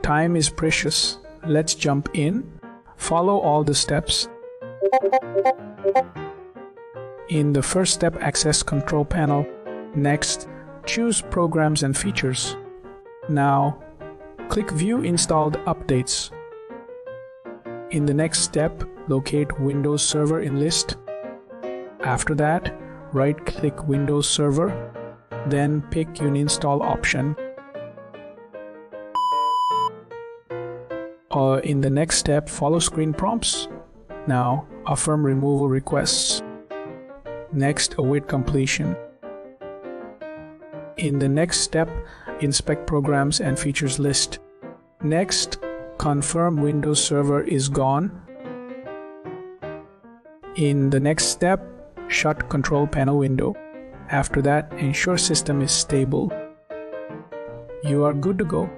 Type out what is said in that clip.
Time is precious. Let's jump in. Follow all the steps. In the first step, access control panel. Next, choose programs and features. Now, click View installed updates. In the next step, locate Windows Server in list. After that, right-click Windows Server, then pick Uninstall option. In the next step, follow screen prompts. Now, affirm removal requests. Next, await completion. In the next step, inspect programs and features list. Next, confirm Windows Server is gone. In the next step, shut control panel window. After that, ensure system is stable. You are good to go.